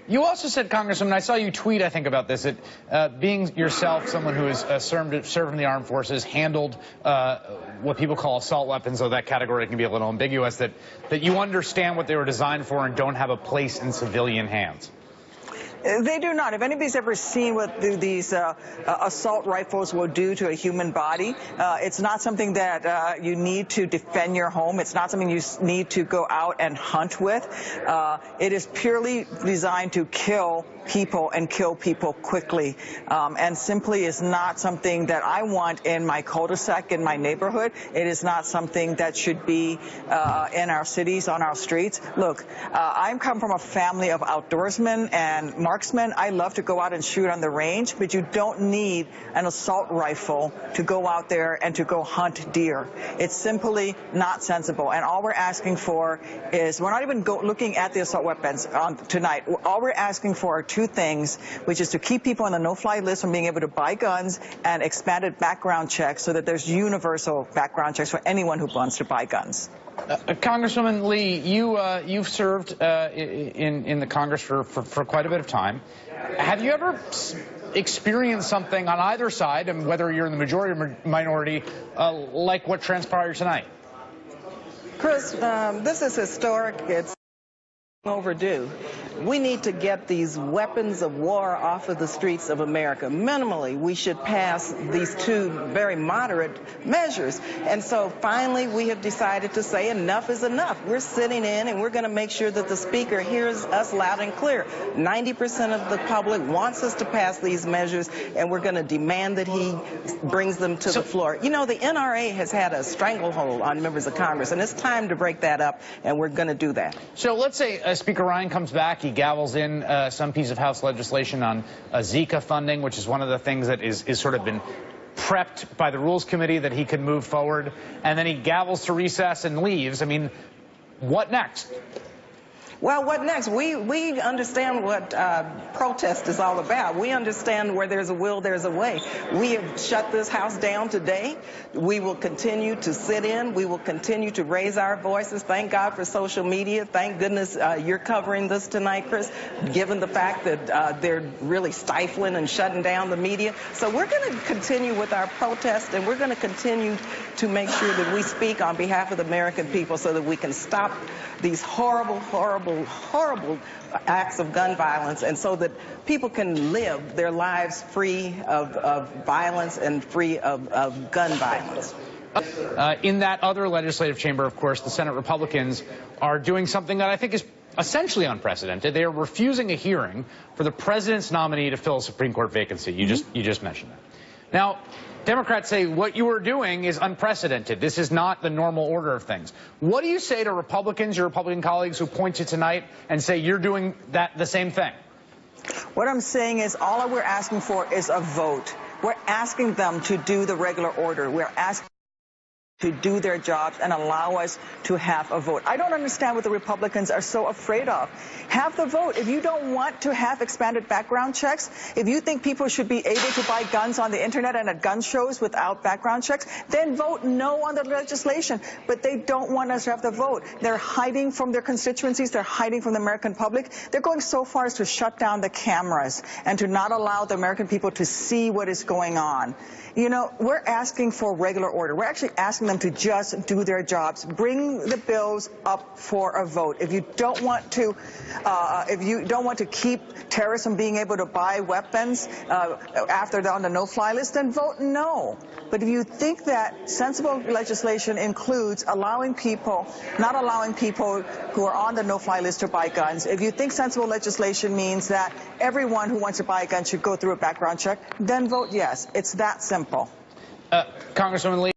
You also said, Congresswoman, I saw you tweet, I think, about this, that being yourself someone who has served in the armed forces, handled what people call assault weapons, though that category can be a little ambiguous, that you understand what they were designed for and don't have a place in civilian hands. They do not. If anybody's ever seen what these assault rifles will do to a human body, it's not something that you need to defend your home. It's not something you need to go out and hunt with. It is purely designed to kill people and kill people quickly, and simply is not something that I want in my cul-de-sac, in my neighborhood. It is not something that should be in our cities, on our streets. Look, I come from a family of outdoorsmen and marksmen. I love to go out and shoot on the range, but you don't need an assault rifle to go out there and to go hunt deer. It's simply not sensible. And all we're asking for is, we're not even looking at the assault weapons tonight. All we're asking for are two things, which is to keep people on the no-fly list from being able to buy guns, and expanded background checks so that there's universal background checks for anyone who wants to buy guns. Congresswoman Lee, you've served in the Congress for quite a bit of time. Have you ever experienced something on either side, and whether you're in the majority or minority, like what transpired tonight? Chris, this is historic. It's overdue. We need to get these weapons of war off of the streets of America. Minimally, we should pass these two very moderate measures. And so finally, we have decided to say enough is enough. We're sitting in, and we're going to make sure that the Speaker hears us loud and clear. 90% of the public wants us to pass these measures, and we're going to demand that he brings them to the floor. You know, the NRA has had a stranglehold on members of Congress, and it's time to break that up, and we're going to do that. So let's say Speaker Ryan comes back, he gavels in some piece of House legislation on Zika funding, which is one of the things that is sort of been prepped by the Rules Committee that he could move forward, and then he gavels to recess and leaves. I mean, what next? Well, what next? We understand what protest is all about. We understand where there's a will, there's a way. We have shut this House down today. We will continue to sit in. We will continue to raise our voices. Thank God for social media. Thank goodness you're covering this tonight, Chris, given the fact that they're really stifling and shutting down the media. So we're going to continue with our protest, and we're going to continue to make sure that we speak on behalf of the American people so that we can stop these horrible, horrible, horrible acts of gun violence, and so that people can live their lives free of violence and free of gun violence. In that other legislative chamber, of course, the Senate Republicans are doing something that I think is essentially unprecedented. They are refusing a hearing for the president's nominee to fill a Supreme Court vacancy. You just mentioned that. Now, Democrats say what you are doing is unprecedented. This is not the normal order of things. What do you say to Republicans, your Republican colleagues who point to tonight and say you're doing the same thing? What I'm saying is all we're asking for is a vote. We're asking them to do the regular order. We're asking to do their jobs and allow us to have a vote. I don't understand what the Republicans are so afraid of. Have the vote. If you don't want to have expanded background checks, if you think people should be able to buy guns on the internet and at gun shows without background checks, then vote no on the legislation. But they don't want us to have the vote. They're hiding from their constituencies. They're hiding from the American public. They're going so far as to shut down the cameras and to not allow the American people to see what is going on. You know, we're asking for regular order. We're actually asking them to just do their jobs. Bring the bills up for a vote. If you don't want to keep terrorists from being able to buy weapons after they're on the no-fly list, then vote no. But if you think that sensible legislation includes allowing people, not allowing people who are on the no-fly list to buy guns, if you think sensible legislation means that everyone who wants to buy a gun should go through a background check, then vote yes. It's that simple. Congresswoman Lee.